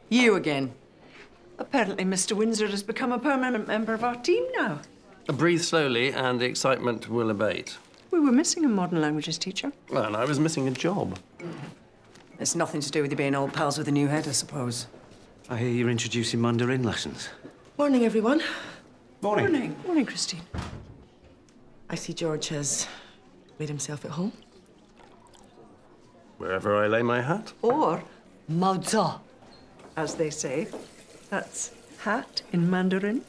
You again. Apparently, Mr. Windsor has become a permanent member of our team now. Breathe slowly and the excitement will abate. We were missing a modern languages teacher. Well, and I was missing a job. It's nothing to do with you being old pals with the new head, I suppose. I hear you're introducing Mandarin lessons. Morning, everyone. Morning. Morning. Morning, Christine. I see George has made himself at home. Wherever I lay my hat. Or Mao, as they say. That's hat in Mandarin.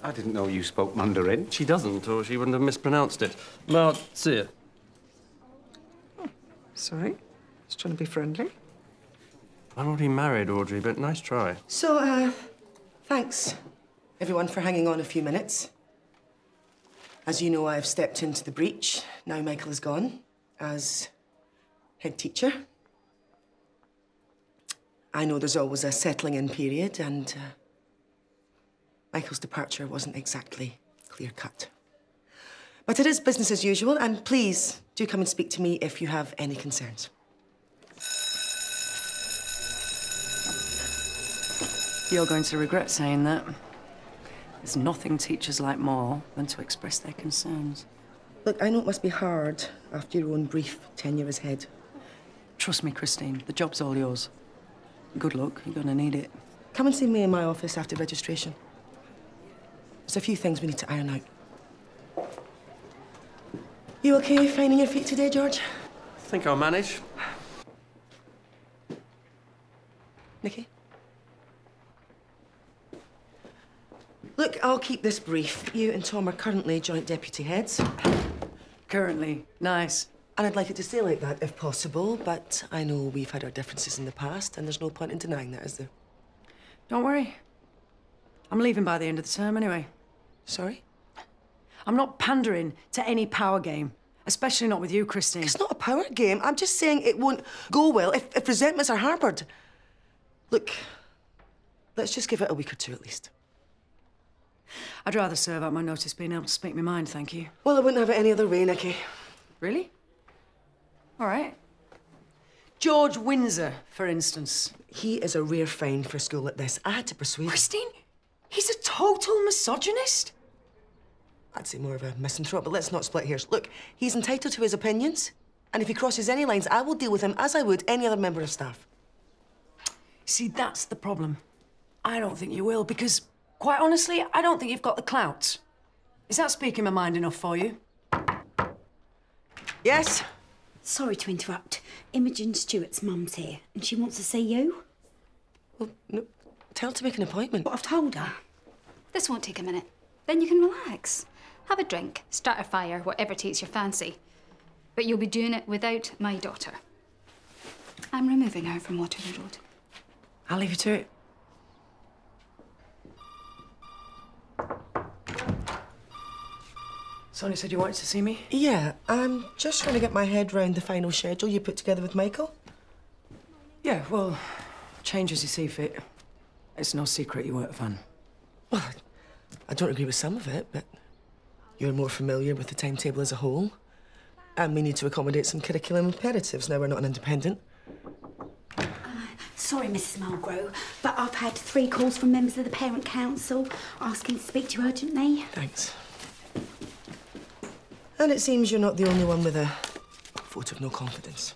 I didn't know you spoke Mandarin. She doesn't, or she wouldn't have mispronounced it. Mao Tse. Oh, sorry. Just trying to be friendly. I'm already married, Audrey, but nice try. So, thanks, everyone, for hanging on a few minutes. As you know, I've stepped into the breach. Now Michael is gone as head teacher. I know there's always a settling-in period, and Michael's departure wasn't exactly clear-cut. But it is business as usual, and please do come and speak to me if you have any concerns. You're going to regret saying that. There's nothing teachers like more than to express their concerns. Look, I know it must be hard after your own brief tenure as head. Trust me, Christine, the job's all yours. Good luck, you're gonna need it. Come and see me in my office after registration. There's a few things we need to iron out. You okay finding your feet today, George? I think I'll manage. Nikki? Look, I'll keep this brief. You and Tom are currently joint deputy heads. Currently, nice. And I'd like it to stay like that if possible, but I know we've had our differences in the past, and there's no point in denying that, is there? Don't worry. I'm leaving by the end of the term anyway. Sorry? I'm not pandering to any power game, especially not with you, Christine. It's not a power game. I'm just saying it won't go well if resentments are harboured. Look, let's just give it a week or two at least. I'd rather serve out my notice being able to speak my mind, thank you. Well, I wouldn't have it any other way, Nikki. Really? All right. George Windsor, for instance. He is a rare find for a school like this. I had to persuade him. Christine, he's a total misogynist. I'd say more of a misanthrope, but let's not split hairs. Look, he's entitled to his opinions, and if he crosses any lines, I will deal with him as I would any other member of staff. See, that's the problem. I don't think you will, because, quite honestly, I don't think you've got the clout. Is that speaking my mind enough for you? Yes? Sorry to interrupt. Imogen Stewart's mum's here, and she wants to see you. Well, no, tell her to make an appointment. But I've told her. This won't take a minute. Then you can relax. Have a drink, start a fire, whatever takes your fancy. But you'll be doing it without my daughter. I'm removing her from Waterloo Road. I'll leave you to it. Sonia said you wanted to see me? Yeah, I'm just trying to get my head round the final schedule you put together with Michael. Yeah, well, change as you see fit. It's no secret you weren't a fan. Well, I don't agree with some of it, but you're more familiar with the timetable as a whole. And we need to accommodate some curriculum imperatives now we're not an independent. Sorry, Mrs. Mulgrew, but I've had 3 calls from members of the Parent Council asking to speak to you urgently. Thanks. And it seems you're not the only one with a vote of no confidence.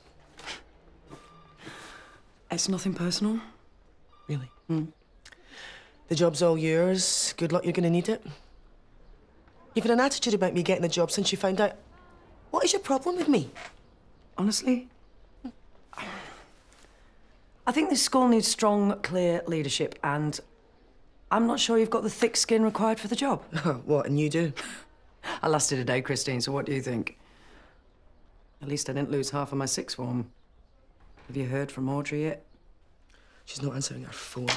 It's nothing personal. Really? The job's all yours. Good luck, you're gonna need it. You've had an attitude about me getting the job since you found out. What is your problem with me? Honestly, I think this school needs strong, clear leadership, and I'm not sure you've got the thick skin required for the job. What, and you do? I lasted a day, Christine, so what do you think? At least I didn't lose half of my sixth form. Have you heard from Audrey yet? She's not answering her phone.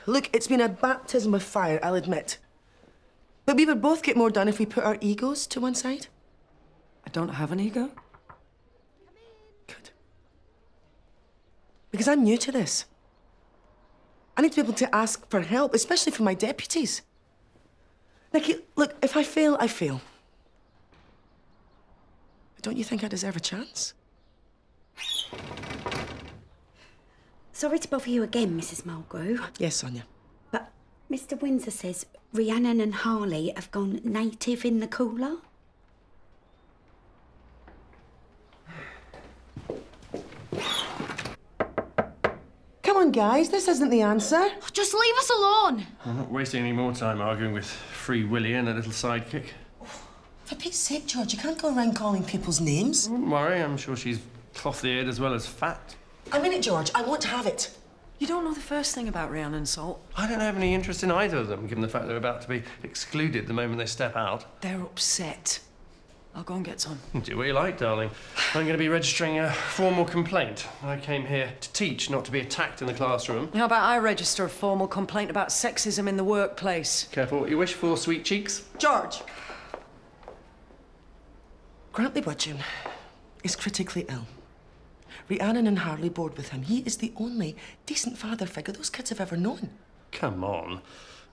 Look, it's been a baptism of fire, I'll admit. But we would both get more done if we put our egos to one side. I don't have an ego. Good. Because I'm new to this. I need to be able to ask for help, especially from my deputies. Nikki, look, if I fail, I fail. But don't you think I deserve a chance? Sorry to bother you again, Mrs. Mulgrew. Yes, Sonia. But Mr. Windsor says Rhiannon and Harley have gone native in the cooler. Come on, guys, this isn't the answer. Just leave us alone. I'm not wasting any more time arguing with Free Willy and a little sidekick. For Pete's sake, George, you can't go around calling people's names. Don't worry, I'm sure she's cloth-eared as well as fat. I mean it, George. I want to have it. You don't know the first thing about Rhiannon and Salt. I don't have any interest in either of them, given the fact they're about to be excluded the moment they step out. They're upset. I'll go and get some. Do what you like, darling. I'm going to be registering a formal complaint. I came here to teach, not to be attacked in the classroom. How about I register a formal complaint about sexism in the workplace? Careful what you wish for, sweet cheeks. George! Grantley Budgeon is critically ill. Rhiannon and Harley board with him. He is the only decent father figure those kids have ever known. Come on.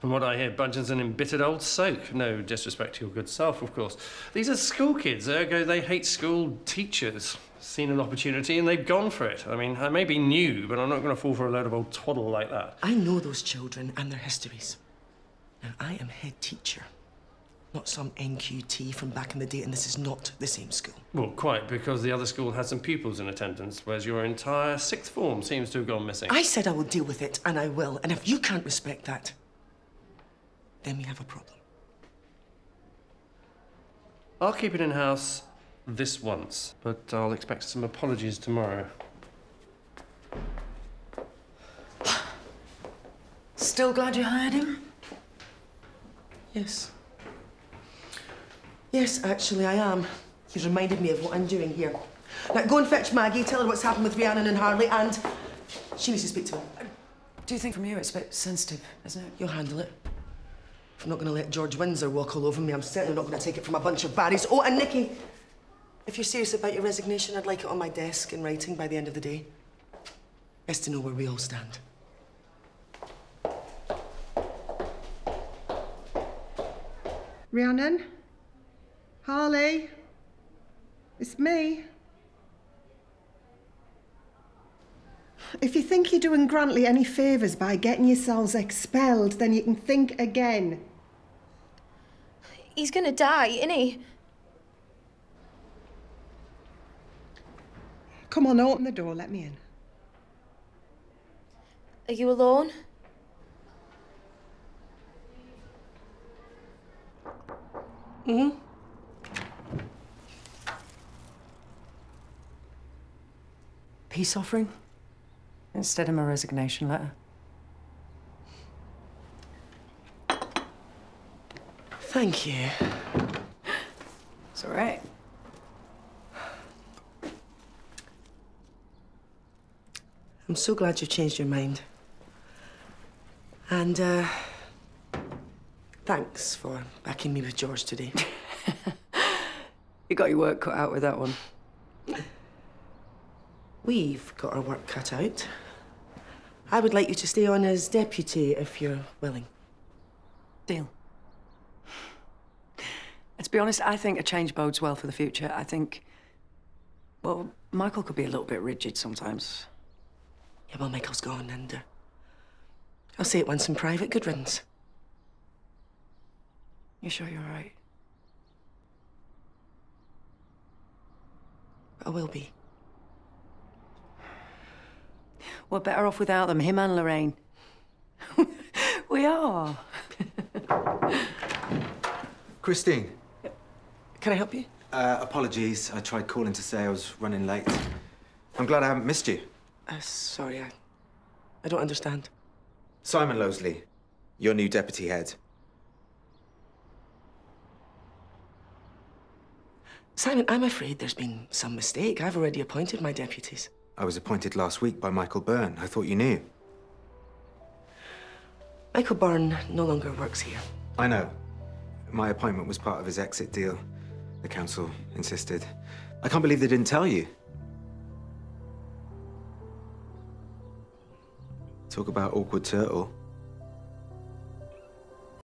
From what I hear, Budgeon's an embittered old soak. No disrespect to your good self, of course. These are school kids, ergo they hate school teachers. Seen an opportunity and they've gone for it. I mean, I may be new, but I'm not going to fall for a load of old twaddle like that. I know those children and their histories. Now, I am head teacher, not some NQT from back in the day, and this is not the same school. Well, quite, because the other school had some pupils in attendance, whereas your entire sixth form seems to have gone missing. I said I will deal with it, and I will. And if you can't respect that, then we have a problem. I'll keep it in-house this once, but I'll expect some apologies tomorrow. Still glad you hired him? Yes. Yes, actually, I am. He's reminded me of what I'm doing here. Now, go and fetch Maggie, tell her what's happened with Rhiannon and Harley, and she needs to speak to me. Do you think from you it's a bit sensitive, isn't it? You'll handle it. If I'm not going to let George Windsor walk all over me, I'm certainly not going to take it from a bunch of Barrys. Oh, and Nikki, if you're serious about your resignation, I'd like it on my desk in writing by the end of the day. Best to know where we all stand. Rhiannon? Harley? It's me. If you think you're doing Grantley any favours by getting yourselves expelled, then you can think again. He's gonna die, isn't he? Come on, open the door, let me in. Are you alone? Mm-hmm. Peace offering? Instead of my resignation letter. Thank you. It's all right. I'm so glad you've changed your mind. And, thanks for backing me with George today. You got your work cut out with that one. We've got our work cut out. I would like you to stay on as deputy if you're willing. Deal. And to be honest, I think a change bodes well for the future. I think, well, Michael could be a little bit rigid sometimes. Yeah, well, Michael's gone, and I'll say it once in private. Good riddance. You sure you're all right? I will be. We're better off without them, him and Lorraine. We are. Christine. Can I help you? Apologies. I tried calling to say I was running late. I'm glad I haven't missed you. Sorry, I don't understand. Simon Lowesley, your new deputy head. Simon, I'm afraid there's been some mistake. I've already appointed my deputies. I was appointed last week by Michael Byrne. I thought you knew. Michael Byrne no longer works here. I know. My appointment was part of his exit deal. The council insisted. I can't believe they didn't tell you. Talk about awkward turtle.